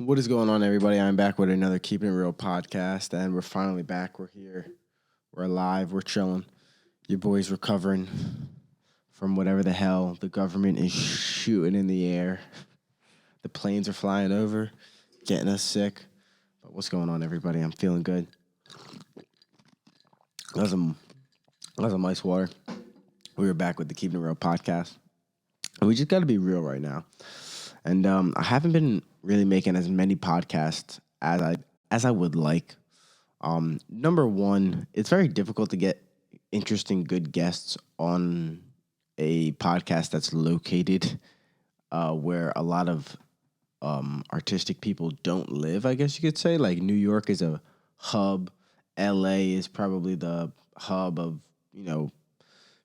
What is going on, everybody? I'm back with another Keepin' It Real podcast, and we're finally back. We're here. We're alive. We're chilling. Your boy's recovering from whatever the hell the government is shooting in the air. The planes are flying over, getting us sick. But what's going on, everybody? I'm feeling good. Got some ice water. We were back with the Keepin' It Real podcast. And we just got to be real right now. And I haven't been really making as many podcasts as I would like. Number one, it's very difficult to get interesting, good guests on a podcast that's located where a lot of artistic people don't live, I guess you could say. Like New York is a hub. LA is probably the hub of,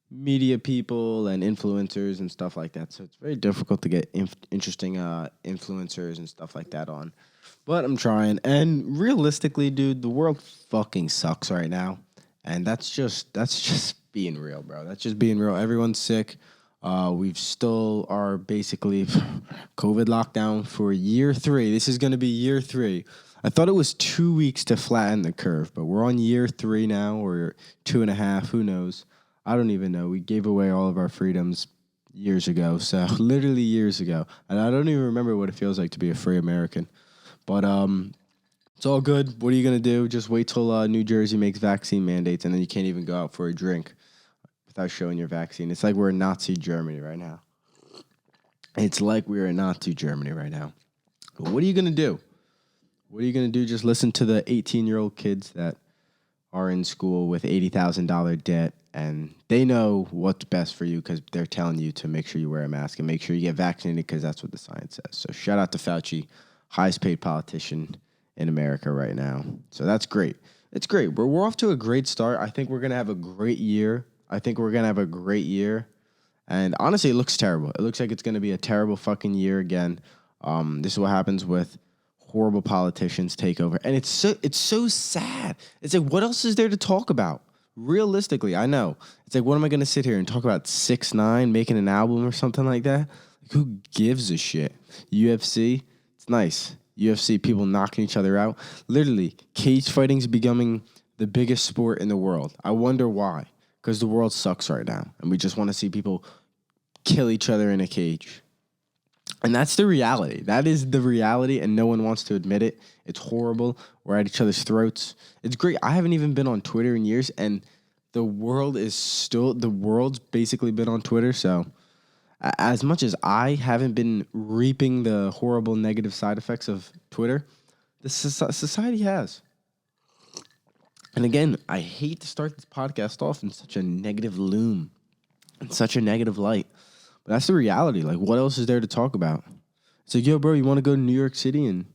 media people and influencers and stuff like that. So it's very difficult to get interesting influencers and stuff like that on. But I'm trying. And realistically, dude, the world fucking sucks right now. And that's just being real, bro. That's just being real. Everyone's sick. We've still are basically COVID lockdown for year 3. This is going to be year 3. I thought it was 2 weeks to flatten the curve, but we're on year 3 now, or 2.5. Who knows? I don't even know. We gave away all of our freedoms years ago, so literally years ago. And I don't even remember what it feels like to be a free American. But it's all good. What are you going to do? Just wait till New Jersey makes vaccine mandates, and then you can't even go out for a drink without showing your vaccine. It's like we're in Nazi Germany right now. It's like we're in Nazi Germany right now. But what are you going to do? What are you going to do? Just listen to the 18-year-old kids that are in school with $80,000 debt, and they know what's best for you because they're telling you to make sure you wear a mask and make sure you get vaccinated because that's what the science says. So shout out to Fauci, highest paid politician in America right now. So that's great. It's great. We're off to a great start. I think we're going to have a great year. And honestly, it looks terrible. It looks like it's going to be a terrible fucking year again. This is what happens with horrible politicians take over. And it's so sad. It's like, what else is there to talk about? Realistically, I know. It's like, what am I going to sit here and talk about 6ix9ine making an album or something like that? Like, who gives a shit? UFC, it's nice. UFC, people knocking each other out. Literally, cage fighting is becoming the biggest sport in the world. I wonder why. Because the world sucks right now. And we just want to see people kill each other in a cage. And that's the reality. That is the reality, and no one wants to admit it. It's horrible. We're at each other's throats. It's great. I haven't even been on Twitter in years, and the world's basically been on Twitter. So as much as I haven't been reaping the horrible negative side effects of Twitter, the society has. And again, I hate to start this podcast off in such a negative loom, in such a negative light. But that's the reality. Like, what else is there to talk about? It's like, yo, bro, you want to go to New York City and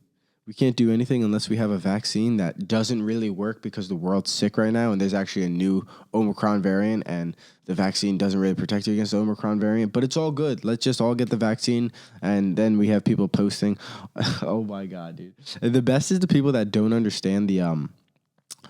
we can't do anything unless we have a vaccine that doesn't really work because the world's sick right now and there's actually a new Omicron variant and the vaccine doesn't really protect you against the Omicron variant. But it's all good. Let's just all get the vaccine. And then we have people posting. Oh, my God, dude. And the best is the people that don't understand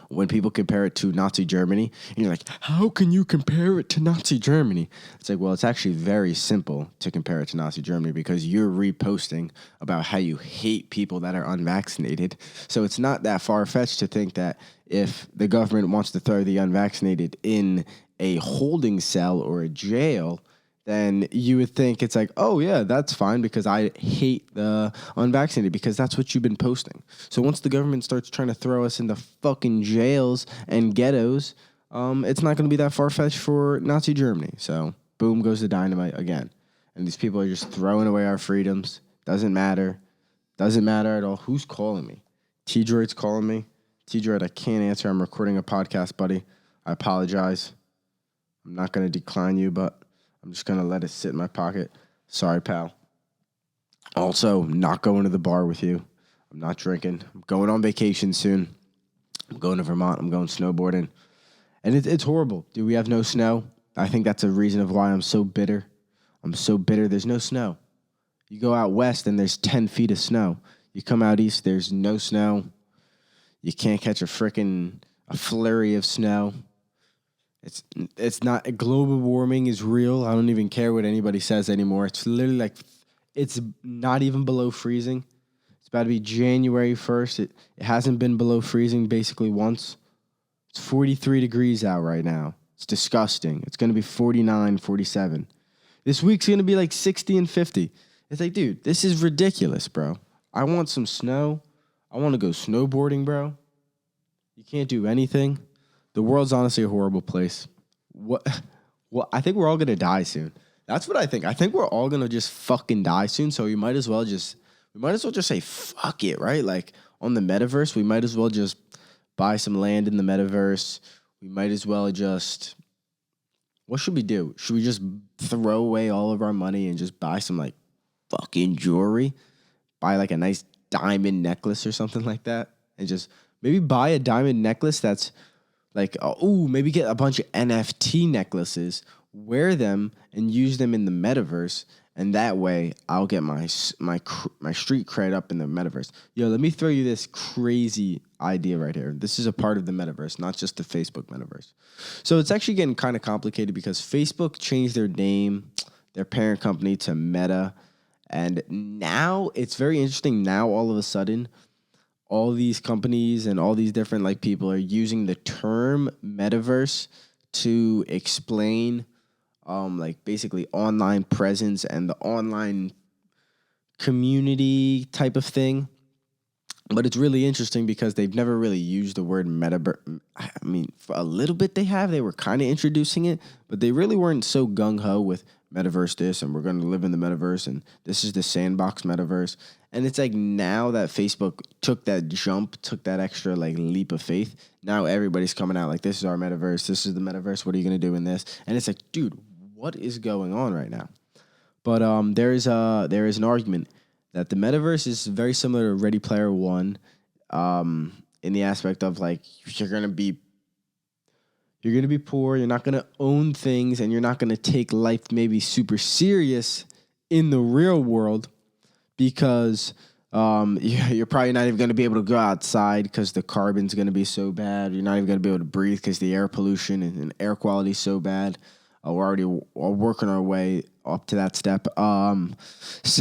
when people compare it to Nazi Germany, and you're like, how can you compare it to Nazi Germany? It's like, well, it's actually very simple to compare it to Nazi Germany because you're reposting about how you hate people that are unvaccinated. So it's not that far-fetched to think that if the government wants to throw the unvaccinated in a holding cell or a jail, then you would think it's like, oh, yeah, that's fine because I hate the unvaccinated because that's what you've been posting. So once the government starts trying to throw us into fucking jails and ghettos, it's not going to be that far-fetched for Nazi Germany. So boom goes the dynamite again. And these people are just throwing away our freedoms. Doesn't matter. Doesn't matter at all. Who's calling me? T-Droid's calling me. T-Droid, I can't answer. I'm recording a podcast, buddy. I apologize. I'm not going to decline you, but I'm just going to let it sit in my pocket. Sorry, pal. Also, not going to the bar with you. I'm not drinking. I'm going on vacation soon. I'm going to Vermont. I'm going snowboarding. And it's horrible. Dude, we have no snow. I think that's a reason of why I'm so bitter. I'm so bitter. There's no snow. You go out west and there's 10 feet of snow. You come out east, there's no snow. You can't catch a flurry of snow. It's not, global warming is real. I don't even care what anybody says anymore. It's literally like, it's not even below freezing. It's about to be January 1st. It hasn't been below freezing basically once. It's 43 degrees out right now. It's disgusting. It's going to be 49, 47. This week's going to be like 60 and 50. It's like, dude, this is ridiculous, bro. I want some snow. I want to go snowboarding, bro. You can't do anything. The world's honestly a horrible place. What? Well, I think we're all going to die soon. That's what I think. I think we're all going to just fucking die soon, so we might as well just say fuck it, right? Like on the metaverse, we might as well just buy some land in the metaverse. We might as well just, what should we do? Should we just throw away all of our money and just buy some like fucking jewelry? Buy like a nice diamond necklace or something like that, and just maybe buy a diamond necklace that's like, maybe get a bunch of NFT necklaces, wear them, and use them in the metaverse. And that way, I'll get my street cred up in the metaverse. Yo, let me throw you this crazy idea right here. This is a part of the metaverse, not just the Facebook metaverse. So it's actually getting kind of complicated because Facebook changed their name, their parent company, to Meta. And now it's very interesting. Now, all of a sudden, all these companies and all these different like people are using the term metaverse to explain like basically online presence and the online community type of thing. But it's really interesting because they've never really used the word metaverse. I mean, for a little bit they have. They were kind of introducing it, but they really weren't so gung-ho with metaverse this, and we're going to live in the metaverse, and this is the sandbox metaverse. And it's like now that Facebook took that jump, took that extra like leap of faith, now everybody's coming out like, this is our metaverse, this is the metaverse, what are you going to do in this? And it's like, dude, what is going on right now? But there is an argument that the metaverse is very similar to Ready Player One, in the aspect of like you're gonna be poor, you're not gonna own things, and you're not gonna take life maybe super serious in the real world because you're probably not even gonna be able to go outside because the carbon's gonna be so bad. You're not even gonna be able to breathe because the air pollution and air quality is so bad. We're already working our way up to that step. This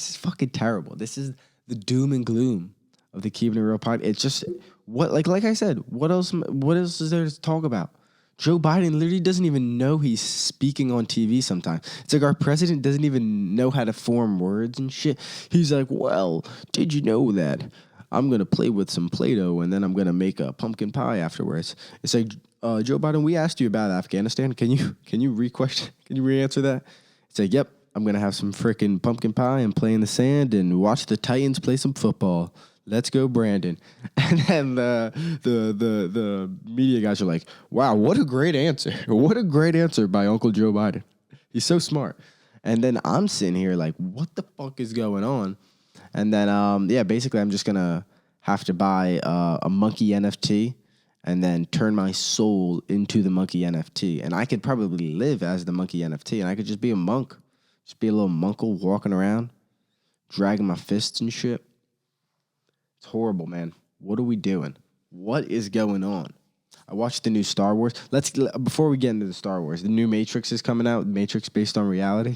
is fucking terrible. This is the doom and gloom of the Keepin Real podcast. It's just like I said, what else is there to talk about? Joe Biden literally doesn't even know he's speaking on TV sometimes. It's like our president doesn't even know how to form words and shit. He's like, well, did you know that I'm going to play with some Play-Doh and then I'm going to make a pumpkin pie afterwards? It's like, Joe Biden, we asked you about Afghanistan. Can you re-answer that? It's like, yep, I'm going to have some freaking pumpkin pie and play in the sand and watch the Titans play some football. Let's go, Brandon. And then the media guys are like, wow, what a great answer. What a great answer by Uncle Joe Biden. He's so smart. And then I'm sitting here like, what the fuck is going on? And then, basically I'm just going to have to buy a monkey NFT and then turn my soul into the monkey NFT. And I could probably live as the monkey NFT, and I could just be a monk. Just be a little monkle walking around, dragging my fists and shit. It's horrible, man. What are we doing? What is going on? I watched the new Star Wars. Before we get into the Star Wars, the new Matrix is coming out. Matrix based on reality.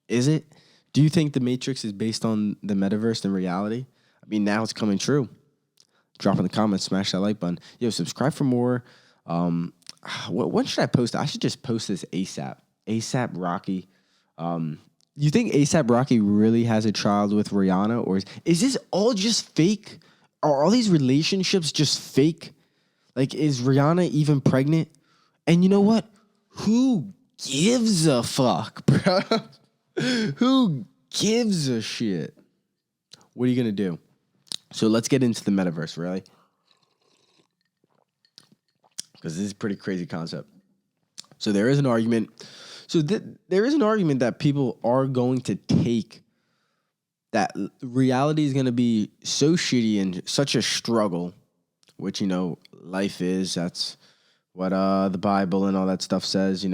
Is it? Do you think the Matrix is based on the metaverse and reality? I mean, now it's coming true. Drop in the comments, smash that like button. Yo, subscribe for more. When should I post it? I should just post this ASAP. ASAP Rocky. You think ASAP Rocky really has a child with Rihanna? Or is this all just fake? Are all these relationships just fake? Like, is Rihanna even pregnant? And you know what? Who gives a fuck, bro? Who gives a shit? What are you going to do? So let's get into the metaverse, really. Because this is a pretty crazy concept. So there is an argument. There is an argument that people are going to take that reality is going to be so shitty and such a struggle, which, life is. That's what the Bible and all that stuff says,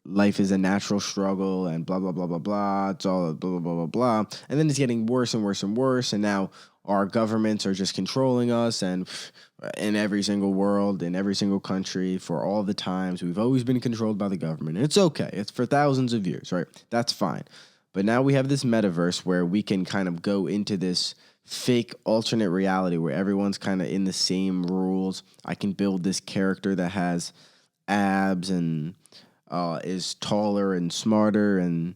life is a natural struggle and blah, blah, blah, blah, blah. It's all blah, blah, blah, blah, blah. And then it's getting worse and worse and worse. And now our governments are just controlling us, and in every single world, in every single country, for all the times, we've always been controlled by the government. And it's okay. It's for thousands of years, right? That's fine. But now we have this metaverse where we can kind of go into this fake alternate reality where everyone's kind of in the same rules. I can build this character that has abs and is taller and smarter and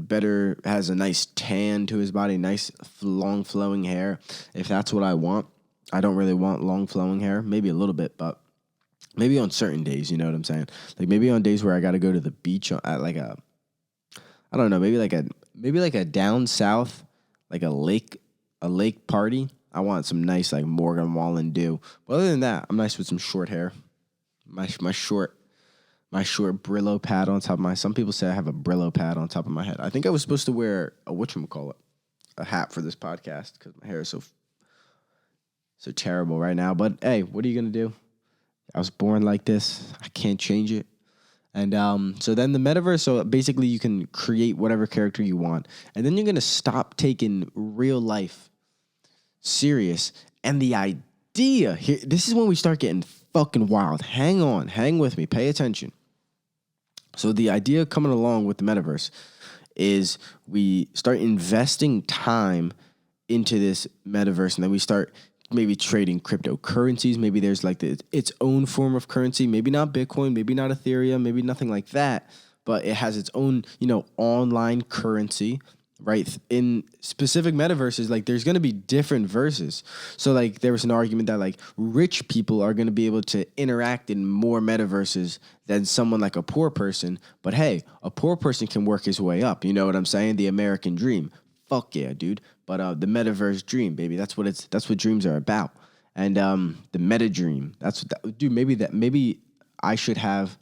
better, has a nice tan to his body, nice long flowing hair. If that's what I want, I don't really want long flowing hair, maybe a little bit, but maybe on certain days, you know what I'm saying? Like maybe on days where I got to go to the beach at like a, I don't know, maybe like a down south, like a lake party. I want some nice like Morgan Wallen dew. But other than that, I'm nice with some short hair. My short Brillo pad on top of my. Some people say I have a Brillo pad on top of my head. I think I was supposed to wear a hat for this podcast because my hair is so terrible right now. But hey, what are you gonna do? I was born like this. I can't change it. And so then the metaverse, so basically you can create whatever character you want. And then you're going to stop taking real life serious. And the idea here, this is when we start getting fucking wild. Hang on, hang with me, pay attention. So the idea coming along with the metaverse is we start investing time into this metaverse, and then we start maybe trading cryptocurrencies. Maybe there's like its own form of currency. Maybe not Bitcoin, maybe not Ethereum, maybe nothing like that. But it has its own, online currency, right? In specific metaverses, like there's going to be different verses. So like there was an argument that like rich people are going to be able to interact in more metaverses than someone like a poor person. But hey, a poor person can work his way up. You know what I'm saying? The American dream. Fuck yeah, dude. But the metaverse dream, baby, that's what dreams are about. And the meta dream, dude. Maybe I should have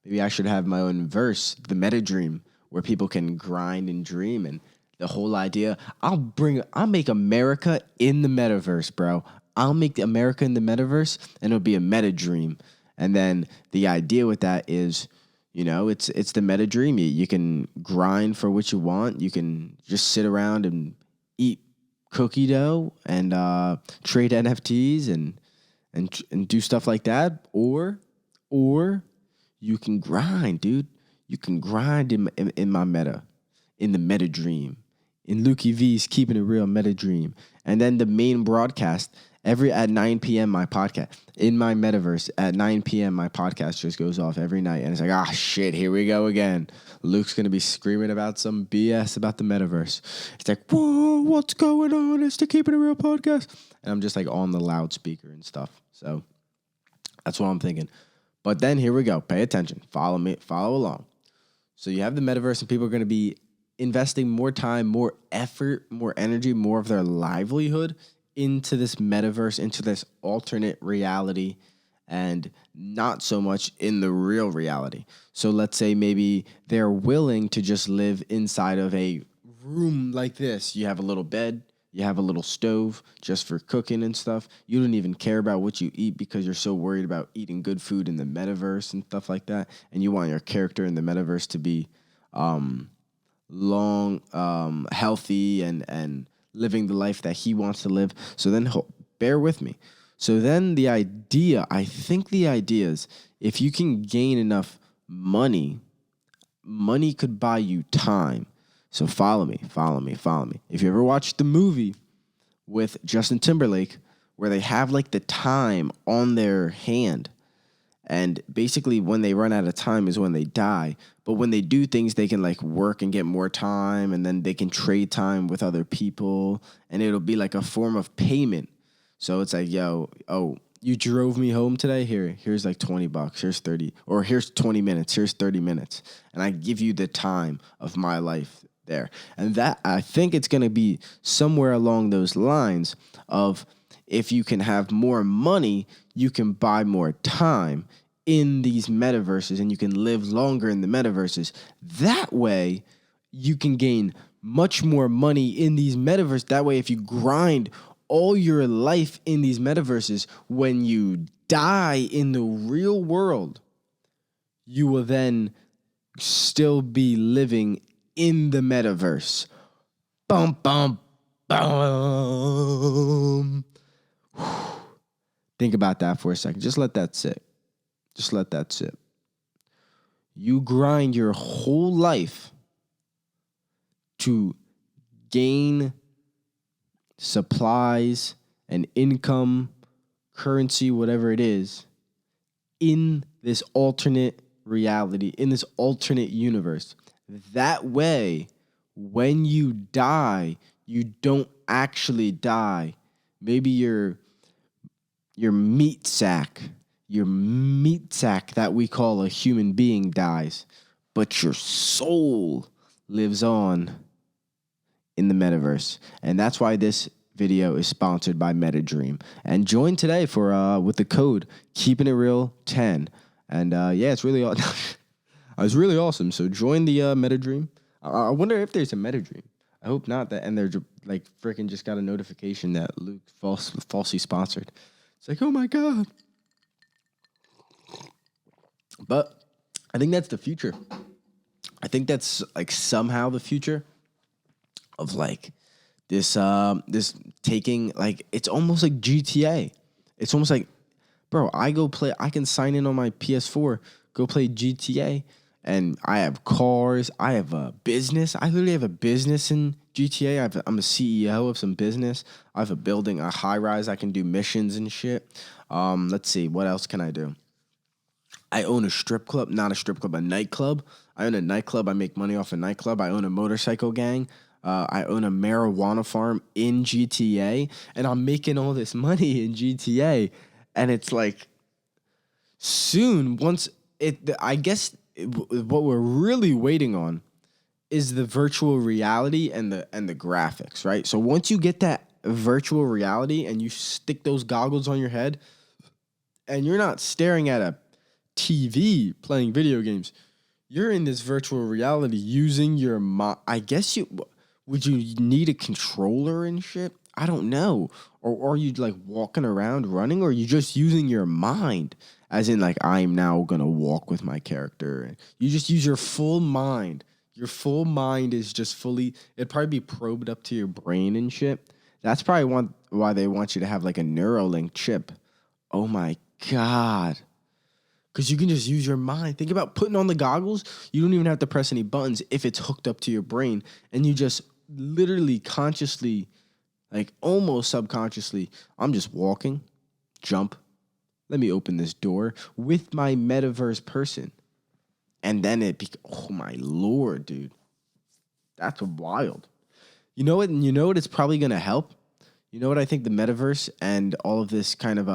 my own verse, the meta dream, where people can grind and dream. And the whole idea, I'll make America in the metaverse, bro. I'll make America in the metaverse, and it'll be a meta dream. And then the idea with that is, it's the meta dream. You can grind for what you want. You can just sit around and eat cookie dough and trade NFTs and do stuff like that. Or you can grind, dude. You can grind in my meta, in the meta dream, in Lukey V's Keeping It Real meta dream. And then the main broadcast at 9 p.m. my podcast in my metaverse at 9 p.m. my podcast just goes off every night, and it's like, shit, here we go again. Luke's gonna be screaming about some BS about the metaverse. It's like, whoa, what's going on? It's the Keeping It Real podcast, and I'm just like on the loudspeaker and stuff. So that's what I'm thinking. But then here we go. Pay attention. Follow me. Follow along. So you have the metaverse, and people are gonna be investing more time, more effort, more energy, more of their livelihood into this metaverse, into this alternate reality, and not so much in the real reality. So let's say maybe they're willing to just live inside of a room like this. You have a little bed, you have a little stove just for cooking and stuff. You don't even care about what you eat because you're so worried about eating good food in the metaverse and stuff like that. And you want your character in the metaverse to be healthy and living the life that he wants to live. So then bear with me. So then I think the idea is if you can gain enough money could buy you time. So follow me. If you ever watched the movie with Justin Timberlake where they have like the time on their hand, and basically when they run out of time is when they die. But when they do things, they can like work and get more time, and then they can trade time with other people, and it'll be like a form of payment. So it's like, you drove me home today? Here's like $20. Here's 30, or here's 20 minutes. Here's 30 minutes. And I give you the time of my life there. And that, I think it's going to be somewhere along those lines of, if you can have more money, you can buy more time in these metaverses, and you can live longer in the metaverses. That way, you can gain much more money in these metaverses. That way, if you grind all your life in these metaverses, when you die in the real world, you will then still be living in the metaverse. Bum, bum, bum. Think about that for a second. Just let that sit. You grind your whole life to gain supplies and income, currency, whatever it is, in this alternate reality, in this alternate universe. That way, when you die, you don't actually die. Maybe your meat sack that we call a human being dies, but your soul lives on in the metaverse. And that's why this video is sponsored by MetaDream. And join today for with the code Keepin It Real 10. And yeah, it's really it's really awesome. So join the MetaDream. I wonder if there's a MetaDream. I hope not. That and they're like freaking just got a notification that Luke falsely sponsored. It's like, oh my god. But I think that's the future. I think that's like somehow the future of like this taking, like, it's almost like GTA. It's almost like, bro, I can sign in on my PS4, go play GTA, and I have cars, I have a business. I literally have a business in GTA. I'm a CEO of some business. I have a building, a high rise. I can do missions and shit. Let's see, what else can I do? I own a strip club, not a strip club, a nightclub. I own a nightclub. I make money off a nightclub. I own a motorcycle gang. I own a marijuana farm in GTA, and I'm making all this money in GTA. And it's like, soon, I guess what we're really waiting on is the virtual reality and the graphics, right? So once you get that virtual reality and you stick those goggles on your head, and you're not staring at a TV playing video games, you're in this virtual reality using your mind. I guess would you need a controller and shit? I don't know. Or are you like walking around running, or are you just using your mind? As in, like, I'm now gonna walk with my character. You just use your full mind. Your full mind is just fully, it'd probably be probed up to your brain and shit. That's probably why they want you to have like a Neuralink chip. Oh my God. Because you can just use your mind. Think about putting on the goggles. You don't even have to press any buttons if it's hooked up to your brain. And you just literally consciously, like almost subconsciously, I'm just walking, jump. Let me open this door with my metaverse person. And then oh my Lord, dude. That's wild. You know what? You know what it's probably going to help? You know what I think the metaverse and all of this kind of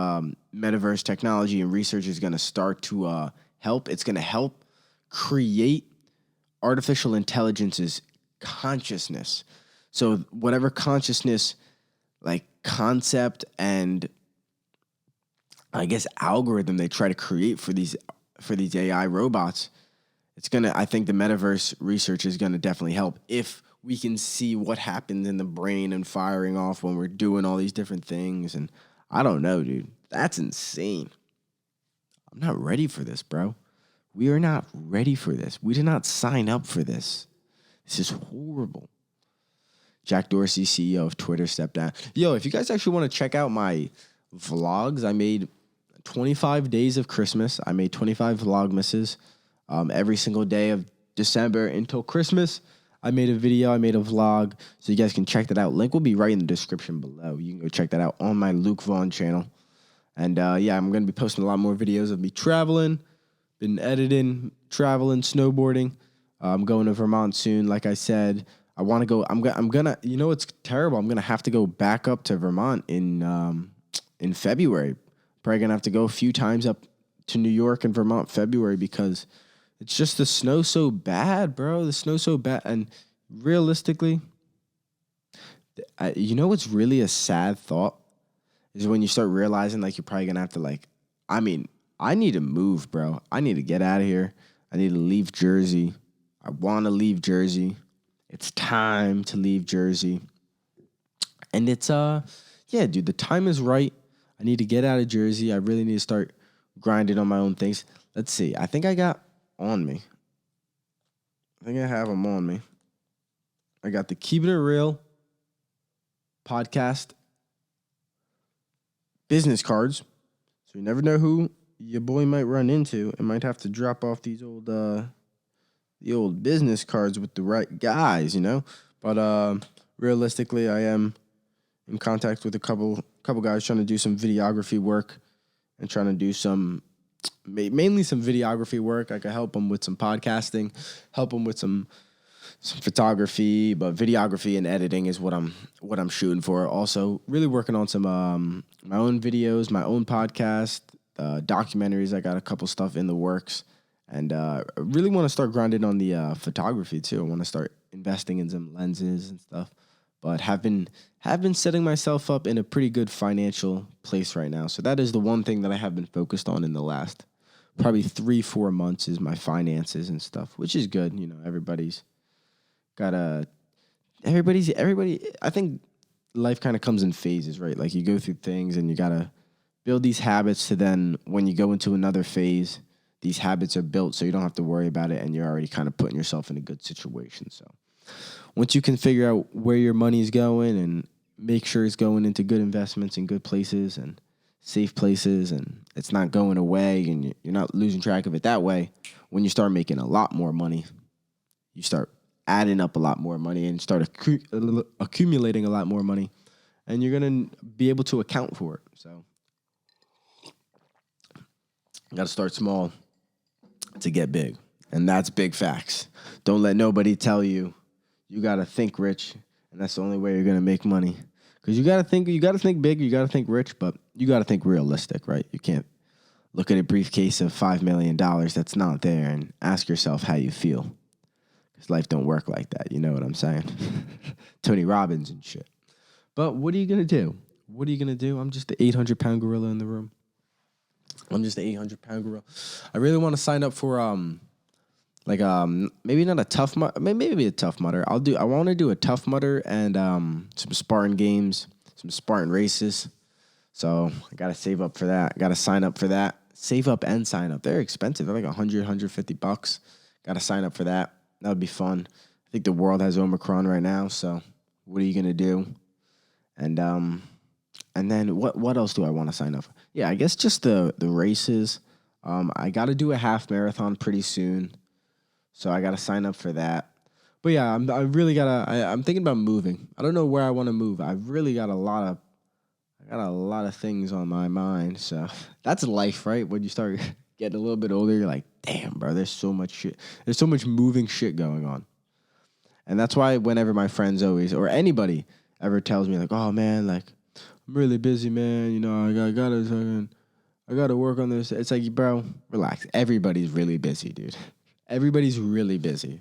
metaverse technology and research is going to start to help? It's going to help create artificial intelligence's consciousness. So whatever consciousness, like concept and I guess algorithm they try to create for these AI robots, I think the metaverse research is going to definitely help if we can see what happens in the brain and firing off when we're doing all these different things. And I don't know, dude. That's insane. I'm not ready for this, bro. We are not ready for this. We did not sign up for this. This is horrible. Jack Dorsey, CEO of Twitter, stepped down. Yo, if you guys actually want to check out my vlogs, I made 25 days of Christmas. I made 25 vlogmases every single day of December until Christmas. I made a video, I made a vlog, so you guys can check that out. Link will be right in the description below. You can go check that out on my Luke Vaughn channel. And yeah, I'm going to be posting a lot more videos of me traveling, been editing, traveling, snowboarding. I'm going to Vermont soon, like I said. I want to go, I'm gonna, you know what's terrible? I'm going to have to go back up to Vermont in February. Probably going to have to go a few times up to New York and Vermont February because it's just the snow so bad, bro. The snow so bad. And realistically, you know what's really a sad thought? Is when you start realizing, like, you're probably going to have to, like, I need to move, bro. I need to get out of here. I need to leave Jersey. I want to leave Jersey. It's time to leave Jersey. And it's, yeah, dude, the time is right. I need to get out of Jersey. I really need to start grinding on my own things. Let's see. I think I got on me. I think I have them on me. I got the Keepin It Real podcast business cards. So you never know who your boy might run into and might have to drop off these old the old business cards with the right guys, you know? But realistically, I am in contact with a couple guys trying to do some videography work and trying to do mainly some videography work. I could help them with some podcasting, help them with some photography, but videography and editing is what I'm shooting for. Also, really working on some my own videos, my own podcast, documentaries. I got a couple stuff in the works, and I really want to start grinding on the photography too. I want to start investing in some lenses and stuff, but have been setting myself up in a pretty good financial place right now. So that is the one thing that I have been focused on in the last probably 3-4 months is my finances and stuff, which is good. You know, everybody. I think life kind of comes in phases, right? Like you go through things and you gotta build these habits to then when you go into another phase, these habits are built so you don't have to worry about it and you're already kind of putting yourself in a good situation. So once you can figure out where your money's going and make sure it's going into good investments in good places and safe places and it's not going away and you're not losing track of it that way, when you start making a lot more money, you start adding up a lot more money and start accumulating a lot more money, and you're going to be able to account for it. So you got to start small to get big, and that's big facts. Don't let nobody tell you got to think rich, and that's the only way you're going to make money. Because you got to think big, you got to think rich, but you got to think realistic, right? You can't look at a briefcase of $5 million that's not there and ask yourself how you feel. Because life don't work like that, you know what I'm saying? Tony Robbins and shit. But what are you going to do? What are you going to do? I'm just the 800-pound gorilla in the room. I'm just the 800-pound gorilla. I really want to sign up for maybe not a tough mudder, maybe a tough mudder. I want to do a tough mudder and some Spartan games, some Spartan races. So I got to save up for that. Got to sign up for that. Save up and sign up. They're expensive. They're like $150. Got to sign up for that. That would be fun. I think the world has Omicron right now, so what are you gonna do? And then what else do I want to sign up for? Yeah, I guess just the races. I got to do a half marathon pretty soon, so I got to sign up for that. But yeah, I'm thinking about moving. I don't know where I want to move. I've really got a lot of things on my mind. So that's life, right? When you start getting a little bit older, you're like, damn, bro, there's so much shit. There's so much moving shit going on. And that's why whenever my friends always, or anybody ever tells me like, oh man, like I'm really busy, man. You know, I gotta work on this. It's like, bro, relax. Everybody's really busy, dude. Everybody's really busy.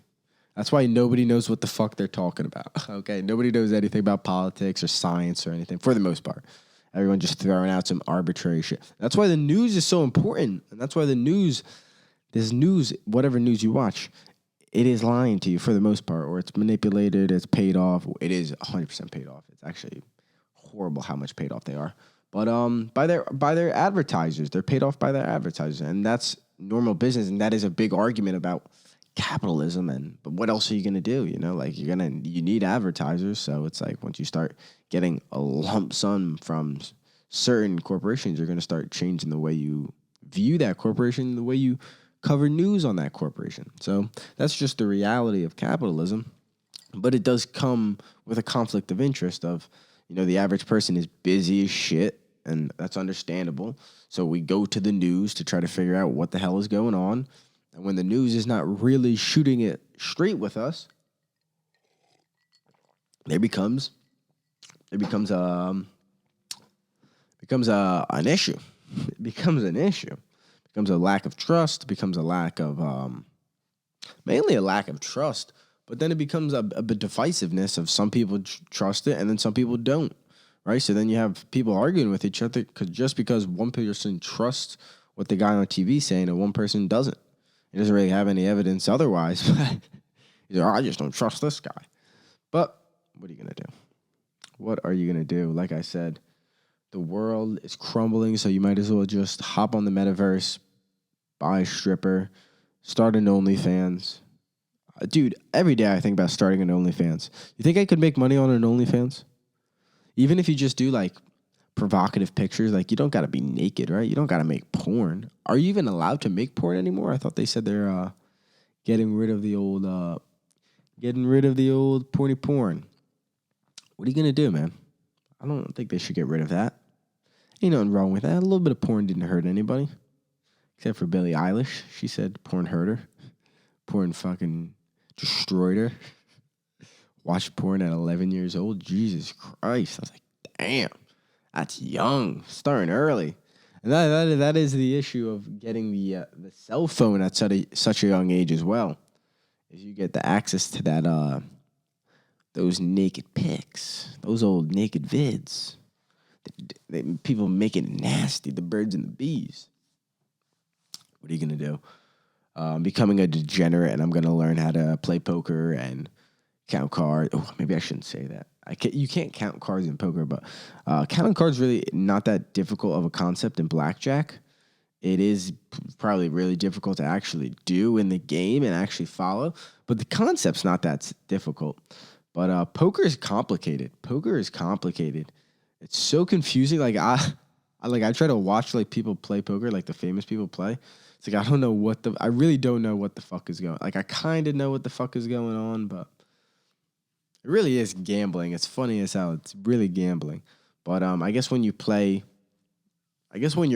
That's why nobody knows what the fuck they're talking about. Okay, nobody knows anything about politics or science or anything for the most part. Everyone just throwing out some arbitrary shit. That's why the news is so important. And that's why whatever news you watch, it is lying to you for the most part, or it's manipulated, it's paid off. It is 100% paid off. It's actually horrible how much paid off they are. But by their advertisers, they're paid off by their advertisers. And that's normal business. And that is a big argument about capitalism. But what else are you going to do? You know, like you need advertisers. So it's like once you start getting a lump sum from certain corporations, you're going to start changing the way you view that corporation, the way you cover news on that corporation. So that's just the reality of capitalism. But it does come with a conflict of interest of, you know, the average person is busy as shit, and that's understandable. So we go to the news to try to figure out what the hell is going on. And when the news is not really shooting it straight with us, there becomes an issue. It becomes an issue. It becomes a lack of trust. It becomes a lack of mainly a lack of trust. But then it becomes a divisiveness of some people trust it and then some people don't, right? So then you have people arguing with each other because one person trusts what the guy on TV saying and one person doesn't. He doesn't really have any evidence otherwise. He's like, I just don't trust this guy. But what are you going to do? What are you going to do? Like I said, the world is crumbling, so you might as well just hop on the metaverse, buy a stripper, start an OnlyFans. Dude, every day I think about starting an OnlyFans. You think I could make money on an OnlyFans? Even if you just do like provocative pictures, like you don't got to be naked, right? You don't got to make porn. Are you even allowed to make porn anymore? I thought they said they're getting rid of the old getting rid of the old porn. What are you gonna do, man? I don't think they should get rid of that. Ain't nothing wrong with that. A little bit of porn didn't hurt anybody, except for Billie Eilish. She said porn hurt her. Porn fucking destroyed her. Watched porn at 11 years old. Jesus Christ. I was like, damn, that's young. Starting early. And that is the issue of getting the cell phone at such a young age as well. Is you get the access to that those naked pics, those old naked vids. People make it nasty, the birds and the bees. What are you going to do? I'm becoming a degenerate, and I'm going to learn how to play poker and count cards. Oh, maybe I shouldn't say that. You can't count cards in poker, but counting cards really not that difficult of a concept in blackjack. It is probably really difficult to actually do in the game and actually follow, but the concept's not that difficult. But poker is complicated. It's so confusing. Like I try to watch like people play poker, like the famous people play. It's like I really don't know what the fuck is going. Like I kind of know what the fuck is going on, but it really is gambling. It's funny as hell. It's really gambling. But I guess when you're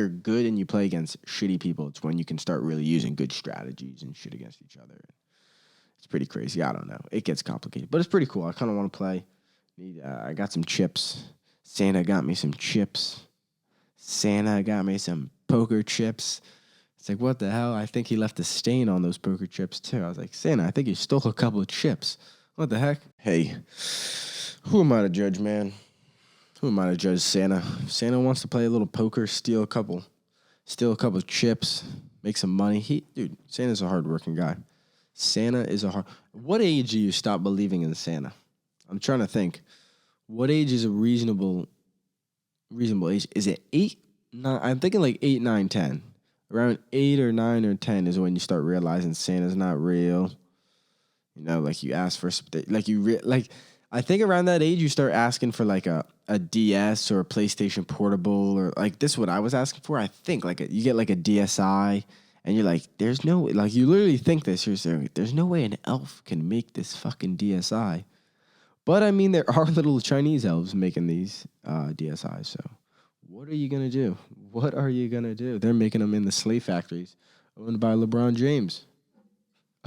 good and you play against shitty people, it's when you can start really using good strategies and shit against each other. It's pretty crazy. I don't know. It gets complicated, but it's pretty cool. I kind of want to play. I got some chips. Santa got me some chips. Santa got me some poker chips. It's like, what the hell? I think he left a stain on those poker chips, too. I was like, Santa, I think you stole a couple of chips. What the heck? Hey, who am I to judge, man? Who am I to judge Santa? If Santa wants to play a little poker, steal a couple of chips, make some money. Dude, Santa's a hardworking guy. What age do you stop believing in Santa? I'm trying to think. What age is a reasonable age? Is it 8, 9? I'm thinking like 8, 9, 10. Around 8 or 9 or 10 is when you start realizing Santa's not real. You know, like you ask for I think around that age you start asking for like a DS or a PlayStation Portable, or like this is what I was asking for. I think you get like a DSi, and you're like, there's no, like you literally think this. You're saying, there's no way an elf can make this fucking DSi. But I mean, there are little Chinese elves making these DSis. So what are you gonna do? They're making them in the slave factories owned by LeBron James,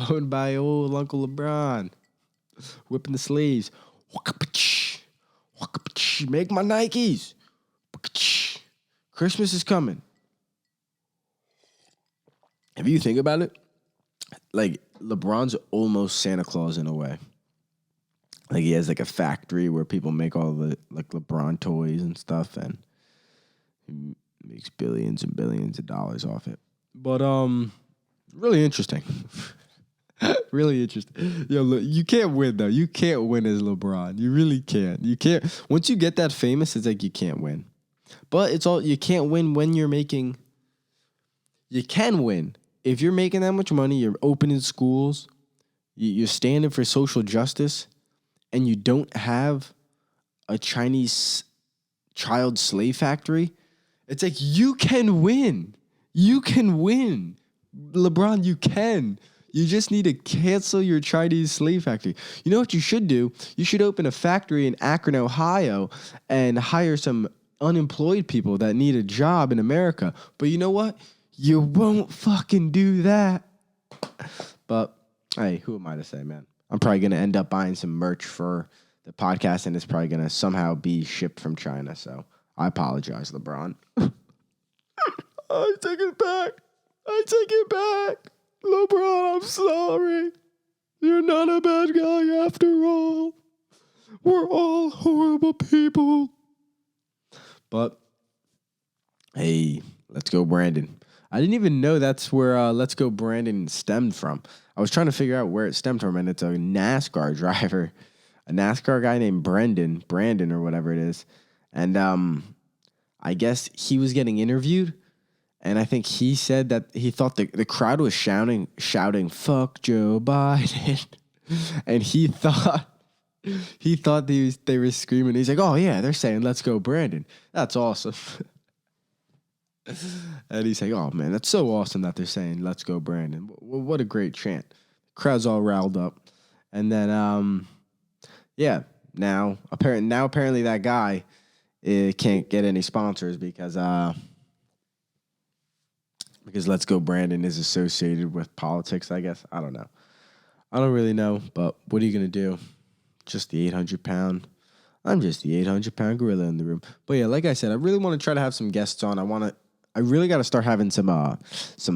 owned by old Uncle LeBron, whipping the slaves. Make my Nikes. Christmas is coming. If you think about it, like LeBron's almost Santa Claus in a way. Like he has like a factory where people make all the like LeBron toys and stuff, and he makes billions and billions of dollars off it. But really interesting. Really interesting. Yo, look, you can't win though. You can't win as LeBron. You really can't. You can't. Once you get that famous, it's like you can't win. But you can't win when you're making. You can win if you're making that much money. You're opening schools. You're standing for social justice, and you don't have a Chinese child slave factory. It's like you can win. You can win, LeBron. You can. You just need to cancel your Chinese slave factory. You know what you should do? You should open a factory in Akron, Ohio, and hire some unemployed people that need a job in America. But you know what? You won't fucking do that. But, hey, who am I to say, man? I'm probably going to end up buying some merch for the podcast, and it's probably going to somehow be shipped from China. So I apologize, LeBron. I take it back. LeBron, I'm sorry. You're not a bad guy after all. We're all horrible people. But, hey, let's go, Brandon. I didn't even know that's where Let's Go Brandon stemmed from. I was trying to figure out where it stemmed from, and it's a NASCAR driver, a NASCAR guy named Brandon or whatever it is. And I guess he was getting interviewed. And I think he said that he thought the crowd was shouting, "Fuck Joe Biden," and he thought they were screaming. He's like, "Oh yeah, they're saying let's go Brandon. That's awesome." And he's like, "Oh man, that's so awesome that they're saying let's go Brandon. What a great chant." The crowd's all riled up, And then yeah, apparently that guy can't get any sponsors because Let's Go Brandon is associated with politics, I guess. I don't know. I don't really know, but what are you gonna do? Just the 800 pound. I'm just the 800 pound gorilla in the room. But yeah, like I said, I really want to try to have some guests on. I really got to start having some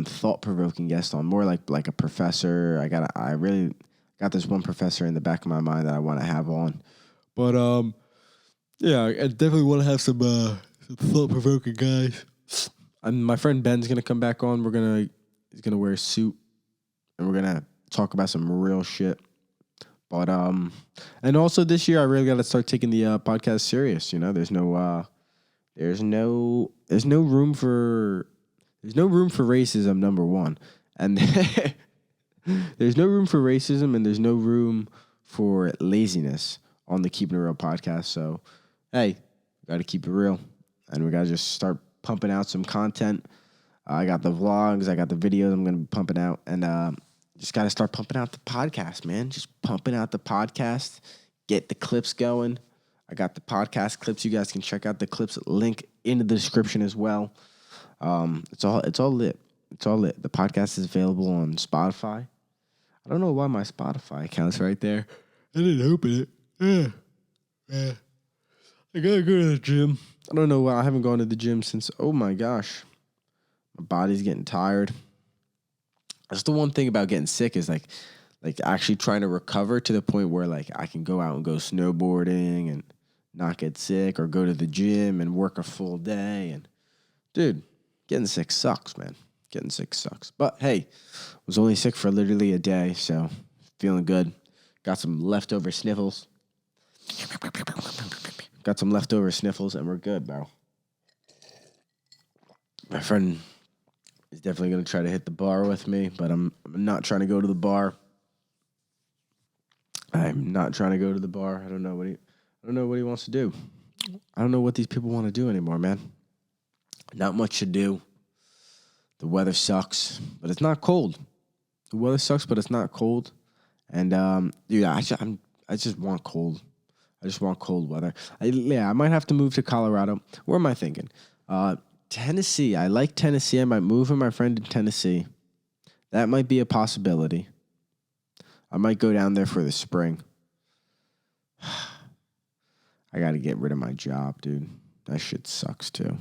thought provoking guests on, more like a professor. I really got this one professor in the back of my mind that I want to have on. But yeah, I definitely want to have some thought provoking guys. And my friend Ben's gonna come back on. He's gonna wear a suit, and we're gonna talk about some real shit. But and also this year I really got to start taking the podcast serious. You know, there's no room for racism. Number one, and there's no room for racism, and there's no room for laziness on the Keepin' It Real podcast. So, hey, got to keep it real, and we got to just start pumping out some content. I got the vlogs, I got the videos I'm going to be pumping out, and just got to start pumping out the podcast, man. Just pumping out the podcast, get the clips going. I got the podcast clips. You guys can check out the clips link in the description as well. It's all lit. It's all lit. The podcast is available on Spotify. I don't know why my Spotify account's right there. I didn't open it. Yeah. I gotta go to the gym. I don't know why I haven't gone to the gym since, oh my gosh. My body's getting tired. That's the one thing about getting sick is like actually trying to recover to the point where like I can go out and go snowboarding and not get sick, or go to the gym and work a full day. And dude, getting sick sucks, man. Getting sick sucks. But hey, I was only sick for literally a day, so feeling good. Got some leftover sniffles. And we're good, bro. My friend is definitely going to try to hit the bar with me, but I'm not trying to go to the bar. I'm not trying to go to the bar. I don't know what he wants to do. I don't know what these people want to do anymore, man. Not much to do. The weather sucks, but it's not cold. The weather sucks, but it's not cold. And dude, I just want cold. I just want cold weather. I might have to move to Colorado. Where am I thinking? Tennessee. I like Tennessee. I might move with my friend in Tennessee. That might be a possibility. I might go down there for the spring. I got to get rid of my job, dude. That shit sucks, too.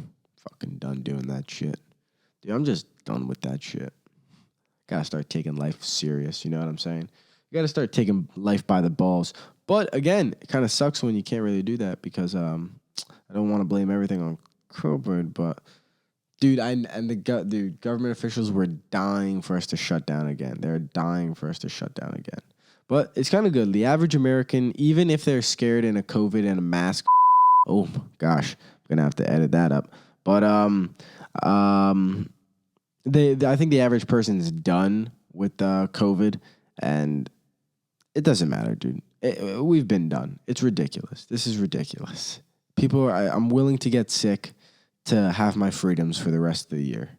Fucking done doing that shit. Dude, I'm just done with that shit. Got to start taking life serious, you know what I'm saying? You got to start taking life by the balls. But, again, it kind of sucks when you can't really do that because I don't want to blame everything on COVID, but... Dude, government officials were dying for us to shut down again. They're dying for us to shut down again. But it's kind of good. The average American, even if they're scared in a COVID and a mask, oh gosh, I'm gonna have to edit that up. But I think the average person's done with COVID, and it doesn't matter, dude. We've been done. It's ridiculous. This is ridiculous. I'm willing to get sick to have my freedoms for the rest of the year.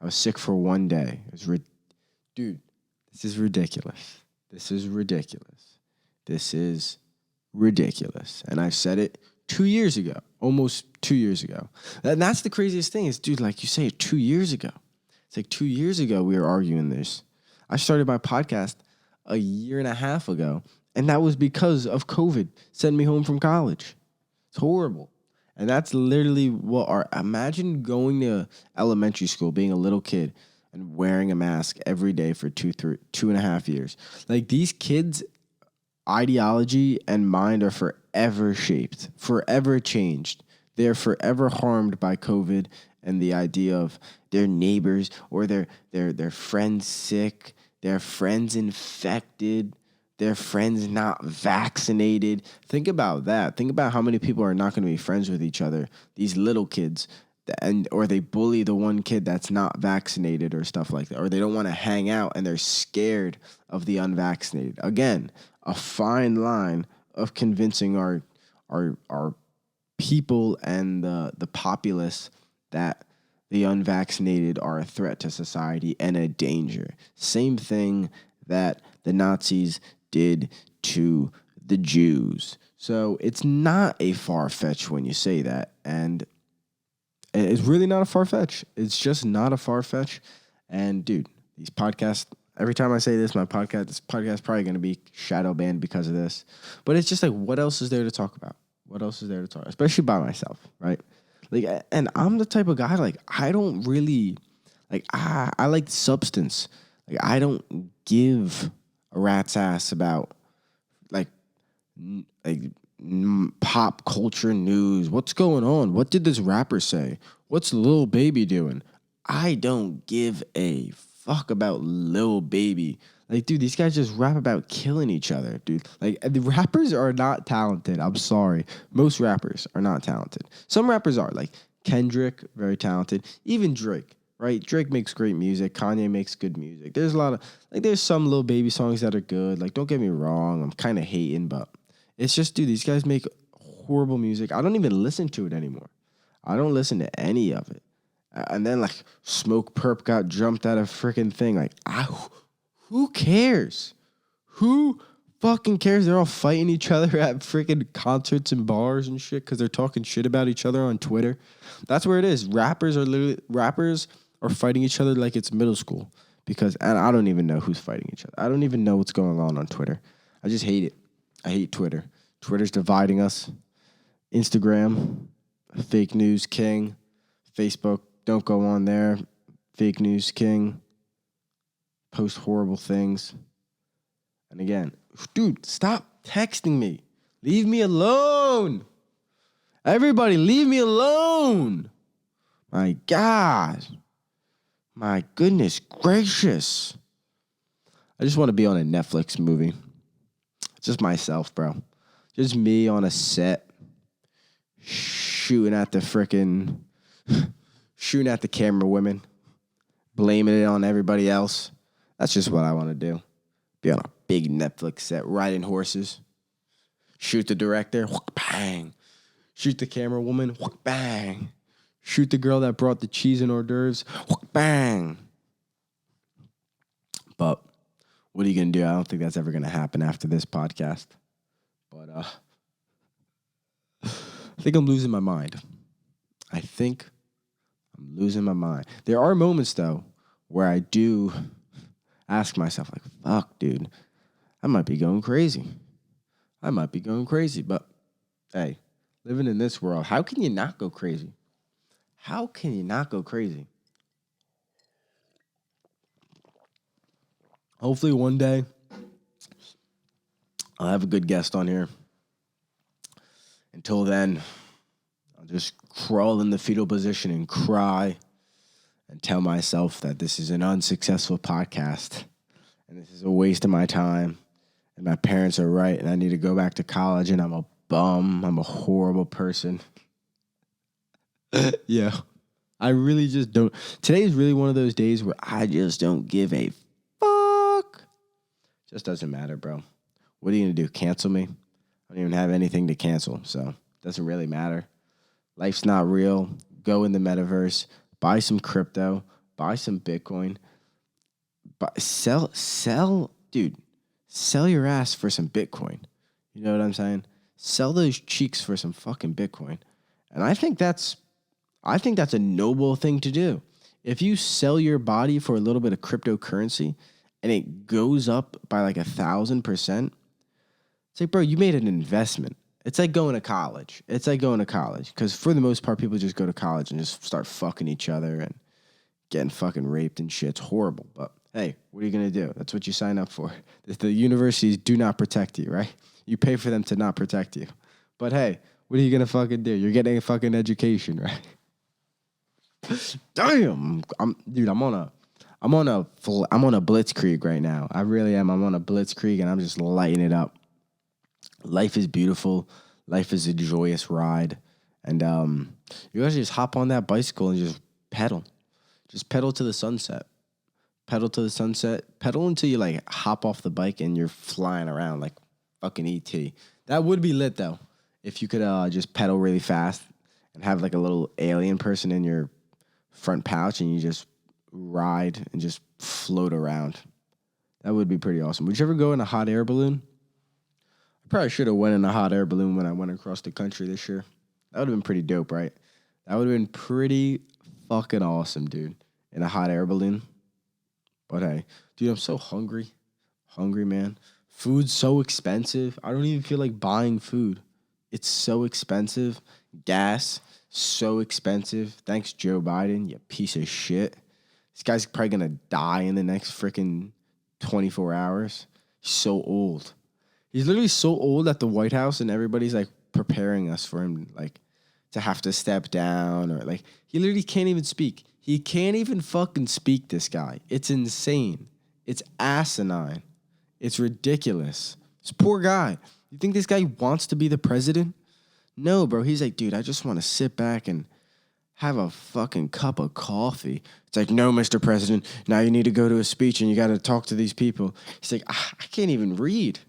I was sick for one day. Dude, this is ridiculous. This is ridiculous. This is ridiculous. And I said it 2 years ago, almost 2 years ago. And that's the craziest thing is, dude, like you say, 2 years ago. It's like 2 years ago we were arguing this. I started my podcast a year and a half ago, and that was because of COVID sending me home from college. It's horrible. And that's literally imagine going to elementary school, being a little kid, and wearing a mask every day for 2.5 years. Like, these kids' ideology and mind are forever shaped, forever changed. They're forever harmed by COVID and the idea of their neighbors or their friends sick, their friends infected, their friends not vaccinated. Think about that. Think about how many people are not going to be friends with each other. These little kids, or they bully the one kid that's not vaccinated or stuff like that, or they don't want to hang out and they're scared of the unvaccinated. Again, a fine line of convincing our people and the populace that the unvaccinated are a threat to society and a danger. Same thing that the Nazis did to the Jews. So it's not a far-fetch when you say that. And it's really not a far-fetch. It's just not a far-fetch. And dude, these podcasts, every time I say this podcast is probably going to be shadow banned because of this. But it's just like, what else is there to talk about? What else is there to talk about? Especially by myself, right? Like, and I'm the type of guy, like, I don't really, like, I like substance. Like, I don't give a rat's ass about, like, pop culture news. What's going on? What did this rapper say? What's Lil Baby doing? I don't give a fuck about Lil Baby. Like, dude, these guys just rap about killing each other, dude. Like, the rappers are not talented. I'm sorry. Most rappers are not talented. Some rappers are. Like, Kendrick, very talented. Even Drake, right? Drake makes great music. Kanye makes good music. There's a lot of, like, there's some Lil Baby songs that are good. Like, don't get me wrong. I'm kind of hating, but it's just, dude, these guys make horrible music. I don't even listen to it anymore. I don't listen to any of it. And then, like, Smoke Perp got jumped out of freaking thing. Like, who cares? Who fucking cares? They're all fighting each other at freaking concerts and bars and shit because they're talking shit about each other on Twitter. That's where it is. Rappers are fighting each other like it's middle school. And I don't even know who's fighting each other. I don't even know what's going on Twitter. I just hate it. I hate Twitter. Twitter's dividing us. Instagram, fake news king. Facebook, don't go on there. Fake news king. Post horrible things. And again, dude, stop texting me. Leave me alone. Everybody, leave me alone. My God. My goodness gracious. I just want to be on a Netflix movie. Just myself, bro. Just me on a set. Shooting at the camera women. Blaming it on everybody else. That's just what I want to do. Be on a big Netflix set, riding horses. Shoot the director, bang. Shoot the camera woman, bang. Shoot the girl that brought the cheese and hors d'oeuvres, bang. But what are you going to do? I don't think that's ever going to happen after this podcast. But I think I'm losing my mind. There are moments, though, where I do ask myself, like, fuck, dude, I might be going crazy. But, hey, living in this world, how can you not go crazy? Hopefully one day I'll have a good guest on here. Until then, I'll just crawl in the fetal position and cry and tell myself that this is an unsuccessful podcast and this is a waste of my time and my parents are right and I need to go back to college and I'm a bum. I'm a horrible person. Yeah. I really just don't. Today is really one of those days where I just don't give a fuck. Just doesn't matter, bro. What are you going to do? Cancel me? I don't even have anything to cancel, so it doesn't really matter. Life's not real. Go in the metaverse. Buy some crypto. Buy some Bitcoin. Sell your ass for some Bitcoin. You know what I'm saying? Sell those cheeks for some fucking Bitcoin. And I think that's a noble thing to do. If you sell your body for a little bit of cryptocurrency and it goes up by like 1,000%, it's like, bro, you made an investment. It's like going to college. Because for the most part, people just go to college and just start fucking each other and getting fucking raped and shit. It's horrible. But hey, what are you going to do? That's what you sign up for. The universities do not protect you, right? You pay for them to not protect you. But hey, what are you going to fucking do? You're getting a fucking education, right? Damn. I'm on a blitzkrieg right now. I really am. I'm on a blitzkrieg and I'm just lighting it up. Life is beautiful. Life is a joyous ride. And you guys just hop on that bicycle and just pedal. Just pedal to the sunset. Pedal until you like hop off the bike and you're flying around like fucking ET. That would be lit though. If you could just pedal really fast and have like a little alien person in your front pouch and you just ride and just float around. That would be pretty awesome. Would you ever go in a hot air balloon? I probably should have went in a hot air balloon when I went across the country this year. That would have been pretty dope, right? That would have been pretty fucking awesome, dude. In a hot air balloon. But hey, dude, I'm so hungry. Hungry, man. Food's so expensive. I don't even feel like buying food. It's so expensive. Gas, so expensive. Thanks, Joe Biden, you piece of shit. This guy's probably gonna die in the next freaking 24 hours. He's so old. He's literally so old at the White House, and everybody's like preparing us for him, like to have to step down, or like he literally can't even speak. He can't even fucking speak. This guy. It's insane. It's asinine. It's ridiculous. This poor guy. You think this guy wants to be the president? No, bro. He's like, dude, I just want to sit back and have a fucking cup of coffee. It's like, no, Mr. President, now you need to go to a speech and you got to talk to these people. He's like, I can't even read.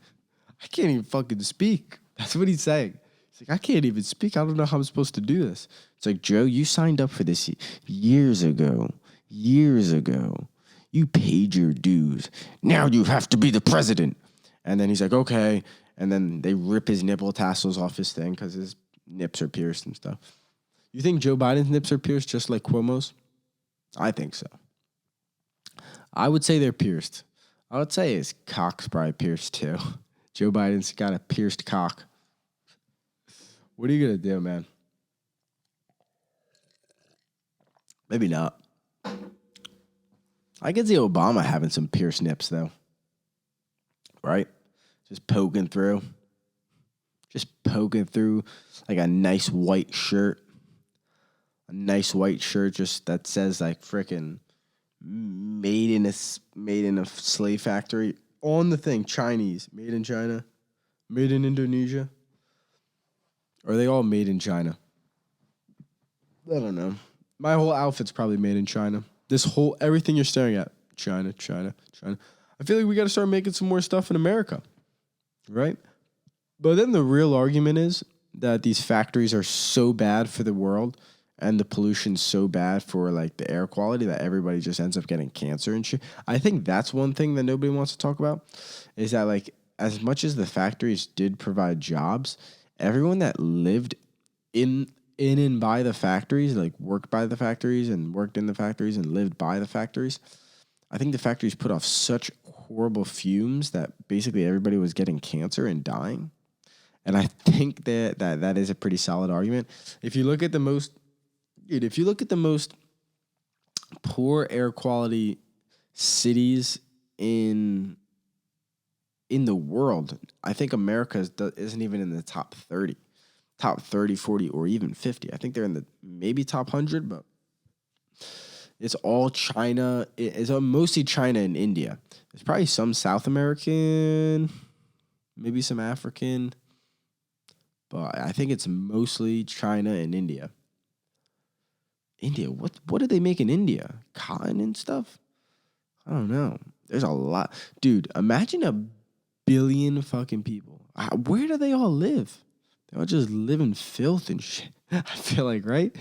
I can't even fucking speak. That's what he's saying. He's like, I can't even speak. I don't know how I'm supposed to do this. It's like, Joe, you signed up for this years ago. Years ago. You paid your dues. Now you have to be the president. And then he's like, okay. And then they rip his nipple tassels off his thing because his nips are pierced and stuff. You think Joe Biden's nips are pierced just like Cuomo's? I think so. I would say they're pierced. I would say his cock's probably pierced too. Joe Biden's got a pierced cock. What are you going to do, man? Maybe not. I could see Obama having some pierced nips, though. Right? Just poking through. Just poking through like a nice white shirt. A nice white shirt just that says like frickin' made in a slave factory on the thing. Chinese. Made in China. Made in Indonesia. Or are they all made in China? I don't know. My whole outfit's probably made in China. Everything you're staring at, China. I feel like we got to start making some more stuff in America, right? But then the real argument is that these factories are so bad for the world and the pollution's so bad for like the air quality that everybody just ends up getting cancer and shit. I think that's one thing that nobody wants to talk about is that like as much as the factories did provide jobs, everyone that lived in and by the factories, like worked by the factories and worked in the factories and lived by the factories, I think the factories put off such horrible fumes that basically everybody was getting cancer and dying. And I think that is a pretty solid argument. If you look at the most poor air quality cities in the world, I think America isn't even in the top 30. Top 30, 40, or even 50. I think they're in the maybe top 100, but it's all China. It's mostly China and India. There's probably some South American, maybe some African, but I think it's mostly China and India. India, what do they make in India? Cotton and stuff? I don't know. There's a lot. Dude, imagine 1 billion fucking people. Where do they all live? They all just live in filth and shit. I feel like, right?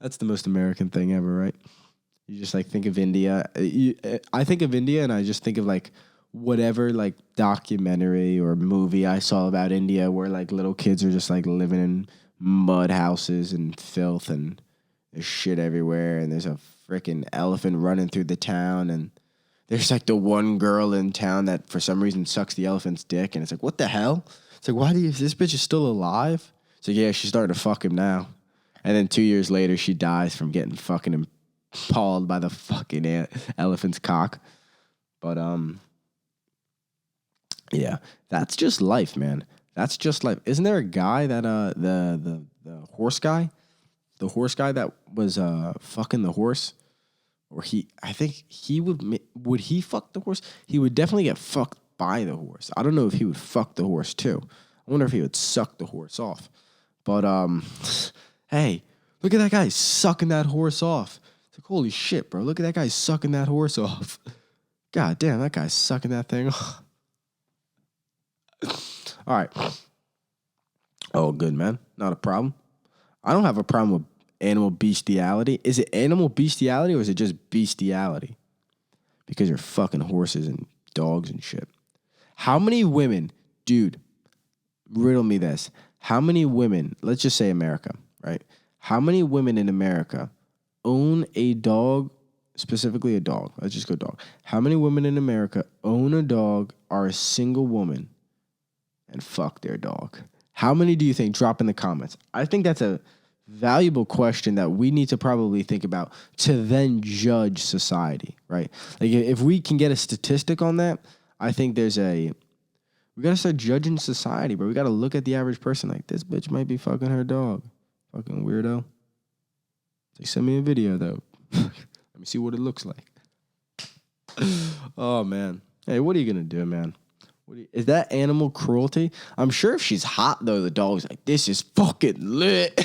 That's the most American thing ever, right? You just like think of India. I think of India and I just think of like whatever like documentary or movie I saw about India where like little kids are just like living in mud houses and filth and there's shit everywhere and there's a freaking elephant running through the town and there's like the one girl in town that for some reason sucks the elephant's dick and it's like, what the hell? It's like, this bitch is still alive? It's like, yeah, she's starting to fuck him now. And then 2 years later, she dies from getting fucking impaled by the fucking elephant's cock. But, yeah, that's just life, man. That's just life. Isn't there a guy that, the horse guy? The horse guy that was, fucking the horse? Or I think he would he fuck the horse? He would definitely get fucked by the horse. I don't know if he would fuck the horse too. I wonder if he would suck the horse off. But hey, look at that guy sucking that horse off. It's like, holy shit, bro. Look at that guy sucking that horse off. God damn, that guy's sucking that thing off. All right. Oh, good, man. Not a problem. I don't have a problem with animal bestiality. Is it animal bestiality or is it just bestiality? because you're fucking horses and dogs and shit. How many women, dude, riddle me this. How many women, let's just say America, right? How many women in America own a dog, specifically a dog? Let's just go dog. How many women in America own a dog, are a single woman, and fuck their dog? How many do you think? Drop in the comments. I think that's a valuable question that we need to probably think about to then judge society, right? Like if we can get a statistic on that, I think we got to start judging society, bro. We got to look at the average person like, this bitch might be fucking her dog. Fucking weirdo. They send me a video, though. Let me see what it looks like. Oh, man. Hey, what are you going to do, man? Is that animal cruelty? I'm sure if she's hot, though, the dog's like, this is fucking lit.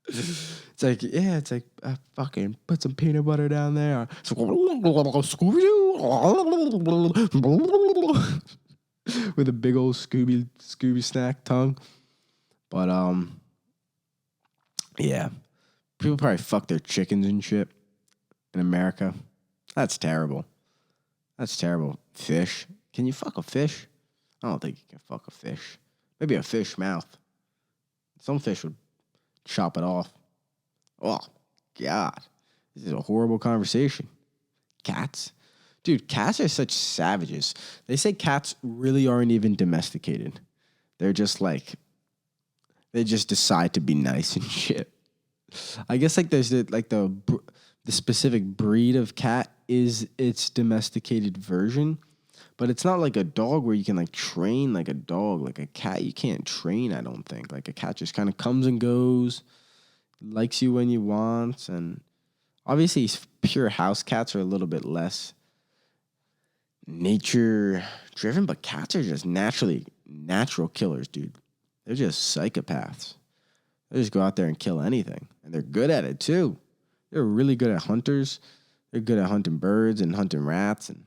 It's like, yeah, it's like, fucking put some peanut butter down there. With a big old Scooby snack tongue. But, yeah. People probably fuck their chickens and shit in America. That's terrible. That's terrible. Fish. Can you fuck a fish? I don't think you can fuck a fish. Maybe a fish mouth. Some fish would chop it off. Oh, God. This is a horrible conversation. Cats? Dude, cats are such savages. They say cats really aren't even domesticated. They're just like, they just decide to be nice and shit. I guess like there's the specific breed of cat is its domesticated version, but it's not like a dog where you can like train like a dog. Like a cat, you can't train, I don't think. Like a cat just kind of comes and goes, likes you when you want, and obviously pure house cats are a little bit less nature driven, but cats are just natural killers, dude. They're just psychopaths. They just go out there and kill anything, and they're good at it too. They're really good at hunters. They're good at hunting birds and hunting rats. And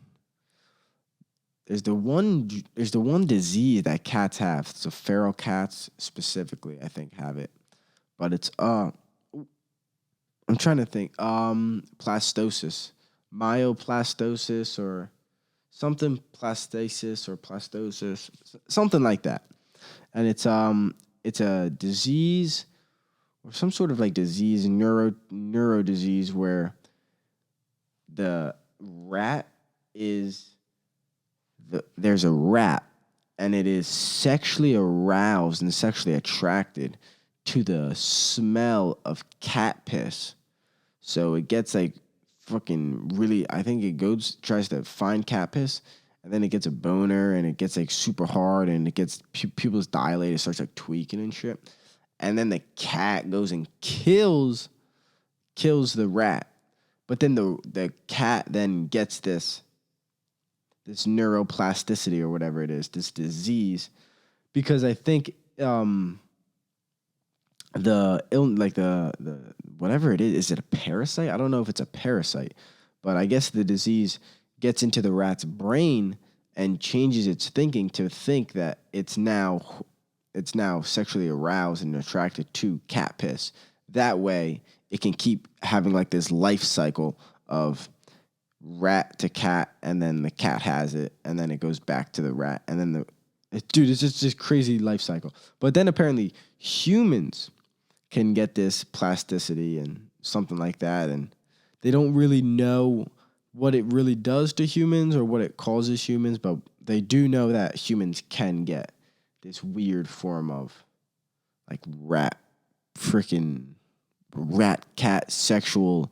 there's the one disease that cats have. So feral cats specifically, I think, have it, but it's I'm trying to think. Plastosis, myoplastosis, or something plastasis or plastosis, something like that. And it's a disease or some sort of like disease, neuro disease, where the rat there's a rat and it is sexually aroused and sexually attracted to the smell of cat piss. So it gets like fucking really, I think it tries to find cat piss, and then it gets a boner, and it gets like super hard, and it gets pupils dilated, starts like tweaking and shit. And then the cat goes and kills the rat. But then the cat then gets this neuroplasticity or whatever it is, this disease, because I think the whatever it is it a parasite? I don't know if it's a parasite, but I guess the disease gets into the rat's brain and changes its thinking to think that it's now sexually aroused and attracted to cat piss. That way, it can keep having like this life cycle of rat to cat, and then the cat has it, and then it goes back to the rat, and then it's just this crazy life cycle. But then apparently humans can get this plasticity and something like that, and they don't really know what it really does to humans or what it causes humans, but they do know that humans can get this weird form of like rat cat sexual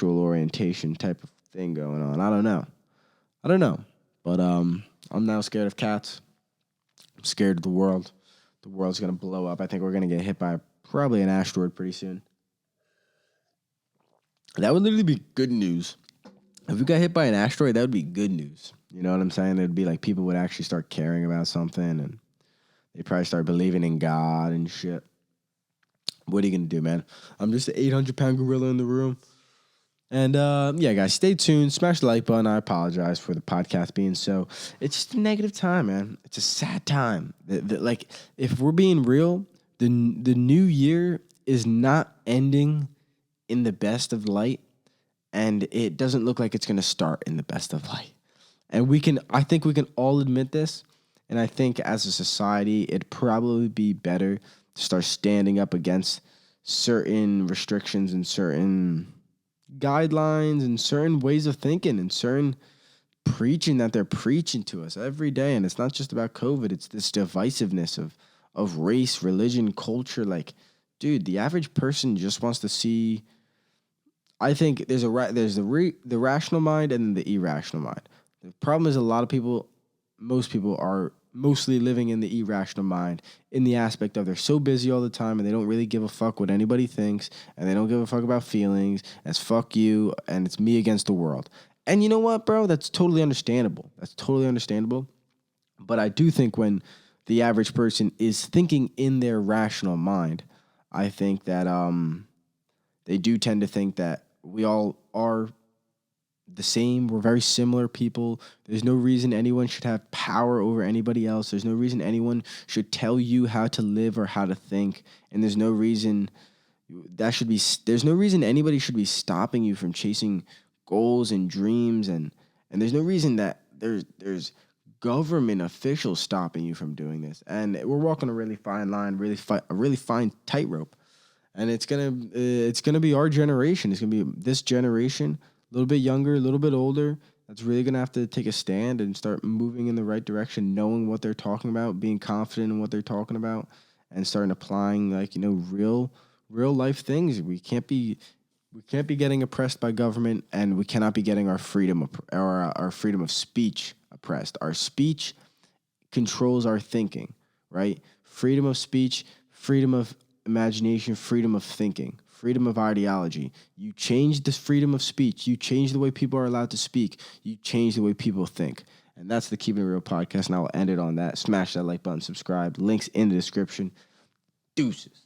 orientation type of thing going on. I don't know. But I'm now scared of cats. I'm scared of the world. The world's gonna blow up. I think we're gonna get hit by probably an asteroid pretty soon. That would literally be good news. If we got hit by an asteroid, that would be good news. You know what I'm saying? It'd be like people would actually start caring about something, and they'd probably start believing in God and shit. What are you going to do, man? I'm just an 800-pound gorilla in the room. And, yeah, guys, stay tuned. Smash the like button. I apologize for the podcast being so. It's just a negative time, man. It's a sad time. Like, if we're being real, the new year is not ending in the best of light. and it doesn't look like it's going to start in the best of light. And I think we can all admit this. And I think as a society, it'd probably be better to start standing up against certain restrictions and certain guidelines and certain ways of thinking and certain preaching that they're preaching to us every day. And it's not just about COVID. It's this divisiveness of race, religion, culture. Like, dude, the average person just wants to see. I think there's the rational mind and the irrational mind. The problem is a lot of people, most people are mostly living in the irrational mind in the aspect of they're so busy all the time and they don't really give a fuck what anybody thinks and they don't give a fuck about feelings. It's fuck you and it's me against the world. And you know what, bro? That's totally understandable. That's totally understandable. But I do think when the average person is thinking in their rational mind, I think that they do tend to think that we all are the same. We're very similar people. There's no reason anyone should have power over anybody else. There's no reason anyone should tell you how to live or how to think. And there's no reason anybody should be stopping you from chasing goals and dreams. And there's no reason that there's government officials stopping you from doing this. And we're walking a really fine line, a really fine tightrope. And it's gonna be our generation. It's gonna be this generation, a little bit younger, a little bit older. That's really gonna have to take a stand and start moving in the right direction, knowing what they're talking about, being confident in what they're talking about, and starting applying real life things. We can't be getting oppressed by government, and we cannot be getting our freedom our freedom of speech oppressed. Our speech controls our thinking, right? Freedom of speech, freedom of imagination, freedom of thinking, freedom of ideology. You change this freedom of speech. You change the way people are allowed to speak. You change the way people think. And that's the Keepin' It Real podcast, and I will end it on that. Smash that like button, subscribe. Links in the description. Deuces.